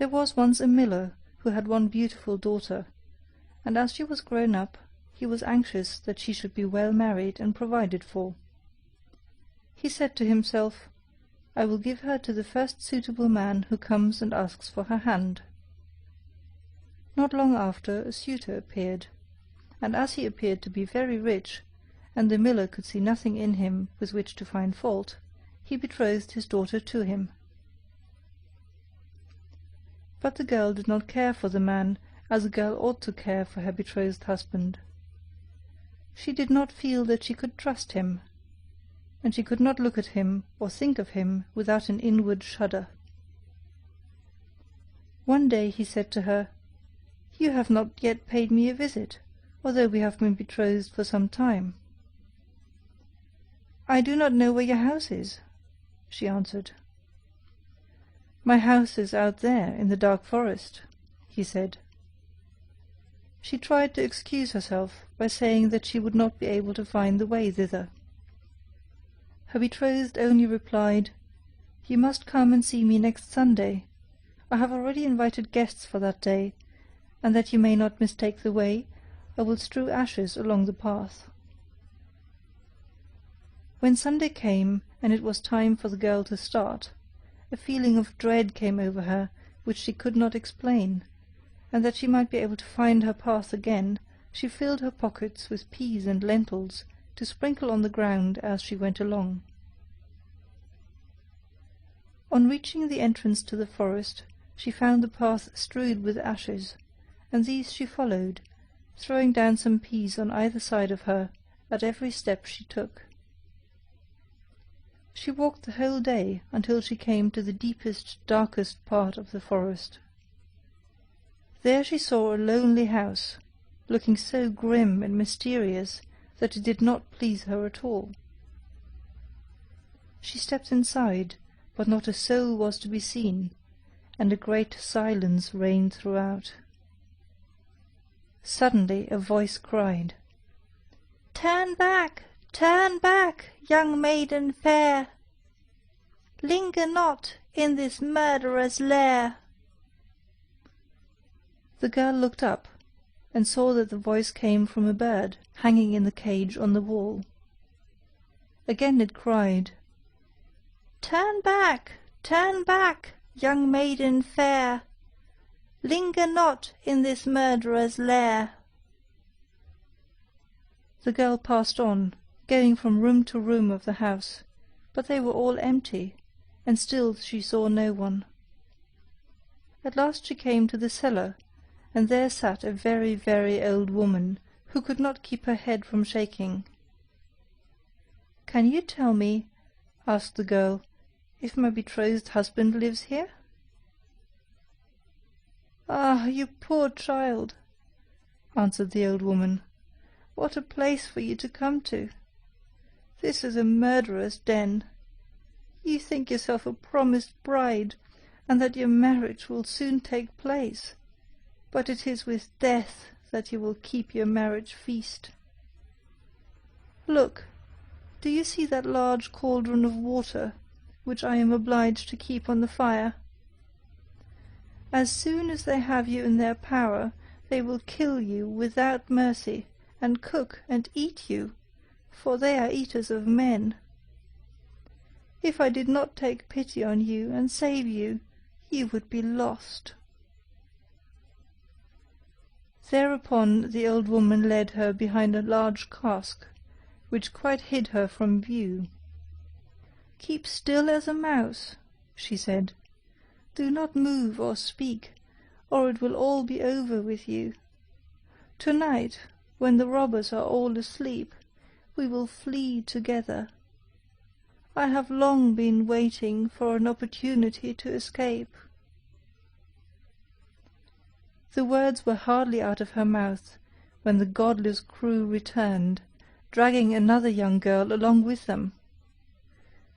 There was once a miller who had one beautiful daughter, and as she was grown up, he was anxious that she should be well married and provided for. He said to himself, "I will give her to the first suitable man who comes and asks for her hand." Not long after a suitor appeared, and as he appeared to be very rich, and the miller could see nothing in him with which to find fault, he betrothed his daughter to him. But the girl did not care for the man as a girl ought to care for her betrothed husband. She did not feel that she could trust him, and she could not look at him or think of him without an inward shudder. One day he said to her, "You have not yet paid me a visit, although we have been betrothed for some time." "I do not know where your house is," she answered. "My house is out there in the dark forest," he said. She tried to excuse herself by saying that she would not be able to find the way thither. Her betrothed only replied, "You must come and see me next Sunday. I have already invited guests for that day, and that you may not mistake the way, I will strew ashes along the path." When Sunday came, and it was time for the girl to start, a feeling of dread came over her which she could not explain, and that she might be able to find her path again, she filled her pockets with peas and lentils to sprinkle on the ground as she went along. On reaching the entrance to the forest, she found the path strewed with ashes, and these she followed, throwing down some peas on either side of her at every step she took. She walked the whole day until she came to the deepest, darkest part of the forest. There she saw a lonely house, looking so grim and mysterious that it did not please her at all. She stepped inside, but not a soul was to be seen, and a great silence reigned throughout. Suddenly a voice cried, turn back, young maiden fair! Linger not in this murderer's lair!" The girl looked up, and saw that the voice came from a bird hanging in the cage on the wall. Again it cried, turn back, young maiden fair! Linger not in this murderer's lair!" The girl passed on, going from room to room of the house, but they were all empty, and still she saw no one. At last she came to the cellar, and there sat a very, very old woman, who could not keep her head from shaking. "Can you tell me," asked the girl, "if my betrothed husband lives here?" "Ah, you poor child," answered the old woman, "what a place for you to come to! This is a murderer's den. You think yourself a promised bride, and that your marriage will soon take place, but it is with death that you will keep your marriage feast. Look, do you see that large cauldron of water, which I am obliged to keep on the fire? As soon as they have you in their power, they will kill you without mercy, and cook and eat you, for they are eaters of men. If I did not take pity on you and save you, you would be lost." Thereupon the old woman led her behind a large cask, which quite hid her from view. "Keep still as a mouse," she said. "Do not move or speak, or it will all be over with you. Tonight, when the robbers are all asleep, we will flee together. I have long been waiting for an opportunity to escape." The words were hardly out of her mouth when the godless crew returned, dragging another young girl along with them.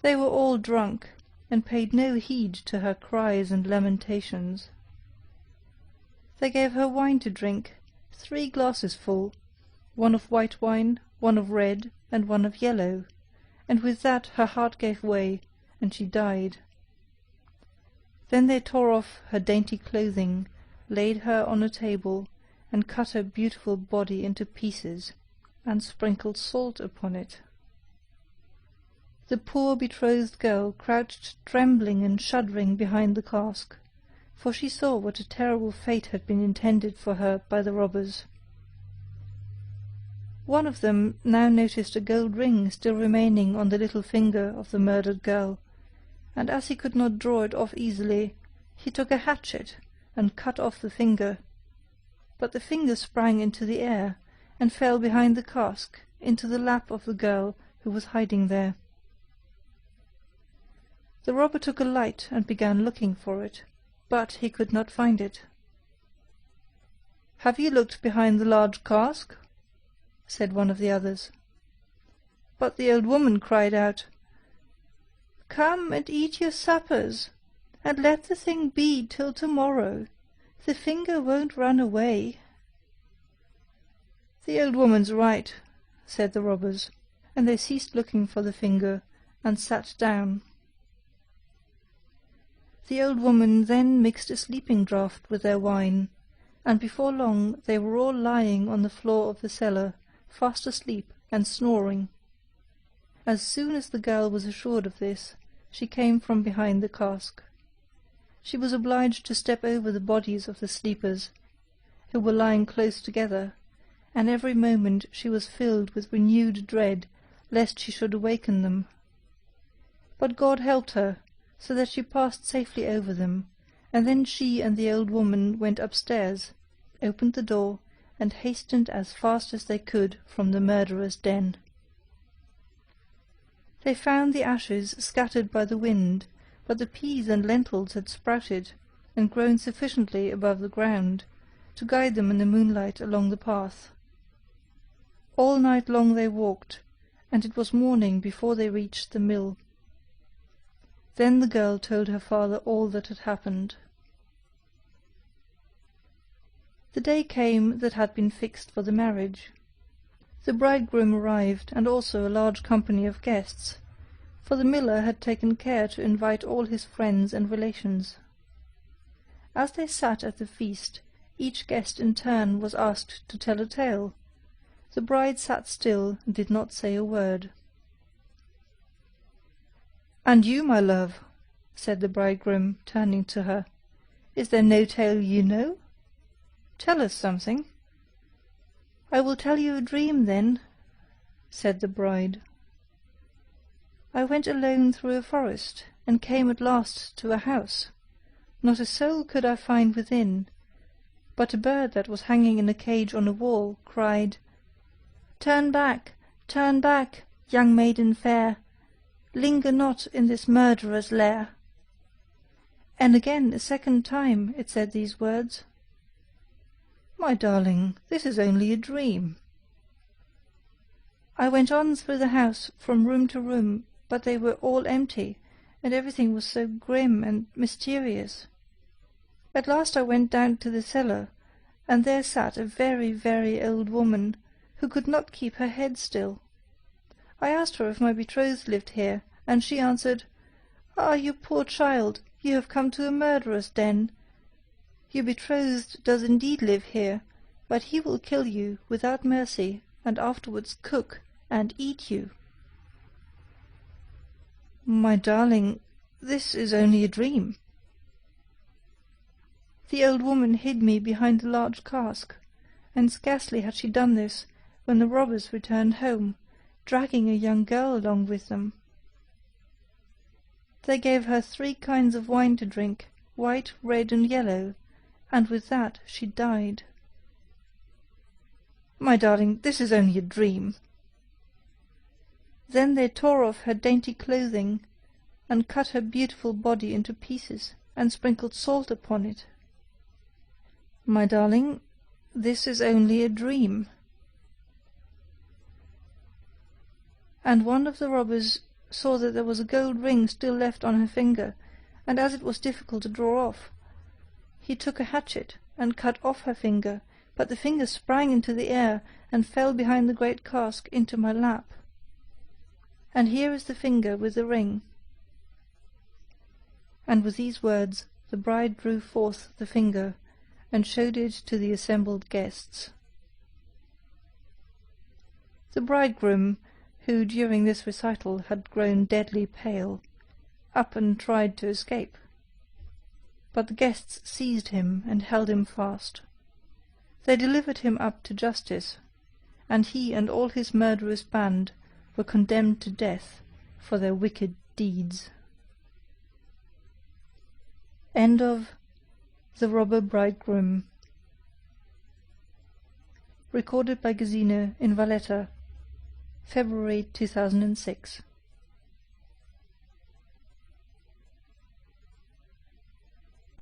They were all drunk, and paid no heed to her cries and lamentations. They gave her wine to drink, 3 glasses full, one of white wine, one of red, and one of yellow, and with that her heart gave way, and she died. Then they tore off her dainty clothing, laid her on a table, and cut her beautiful body into pieces, and sprinkled salt upon it. The poor betrothed girl crouched trembling and shuddering behind the cask, for she saw what a terrible fate had been intended for her by the robbers. One of them now noticed a gold ring still remaining on the little finger of the murdered girl, and as he could not draw it off easily, he took a hatchet and cut off the finger. But the finger sprang into the air, and fell behind the cask into the lap of the girl who was hiding there. The robber took a light and began looking for it, but he could not find it. "Have you looked behind the large cask?" said one of the others. But the old woman cried out, "Come and eat your suppers, and let the thing be till tomorrow. The finger won't run away." "The old woman's right," said the robbers, and they ceased looking for the finger, and sat down. The old woman then mixed a sleeping draught with their wine, and before long they were all lying on the floor of the cellar, fast asleep and snoring. As soon as the girl was assured of this, she came from behind the cask. She was obliged to step over the bodies of the sleepers, who were lying close together, and every moment she was filled with renewed dread lest she should awaken them. But God helped her, so that she passed safely over them, and then she and the old woman went upstairs, opened the door, and hastened as fast as they could from the murderer's den. They found the ashes scattered by the wind, but the peas and lentils had sprouted and grown sufficiently above the ground to guide them in the moonlight along the path. All night long they walked, and it was morning before they reached the mill. Then the girl told her father all that had happened. The day came that had been fixed for the marriage. The bridegroom arrived, and also a large company of guests, for the miller had taken care to invite all his friends and relations. As they sat at the feast, each guest in turn was asked to tell a tale. The bride sat still and did not say a word. "And you, my love," said the bridegroom, turning to her, "is there no tale you know? Tell us something." "I will tell you a dream, then," said the bride. "I went alone through a forest, and came at last to a house. Not a soul could I find within, but a bird that was hanging in a cage on a wall cried, 'Turn back, young maiden fair, linger not in this murderer's lair.' And again, a second time, it said these words, 'My darling, this is only a dream.' I went on through the house from room to room, but they were all empty, and everything was so grim and mysterious. At last I went down to the cellar, and there sat a very, very old woman, who could not keep her head still. I asked her if my betrothed lived here, and she answered, 'Ah, you poor child, you have come to a murderer's den. Your betrothed does indeed live here, but he will kill you without mercy, and afterwards cook and eat you.' My darling, this is only a dream." The old woman hid me behind a large cask, and scarcely had she done this when the robbers returned home, dragging a young girl along with them. They gave her 3 kinds of wine to drink, white, red, and yellow, and with that she died. My darling, this is only a dream." Then they tore off her dainty clothing, and cut her beautiful body into pieces, and sprinkled salt upon it. My darling, this is only a dream. And one of the robbers saw that there was a gold ring still left on her finger, and as it was difficult to draw off, he took a hatchet and cut off her finger, but the finger sprang into the air and fell behind the great cask into my lap. And here is the finger with the ring." And with these words the bride drew forth the finger and showed it to the assembled guests. The bridegroom, who during this recital had grown deadly pale, up and tried to escape. But the guests seized him and held him fast. They delivered him up to justice, and he and all his murderous band were condemned to death for their wicked deeds. End of The Robber Bridegroom. Recorded by Gesine in Valletta, February 2006.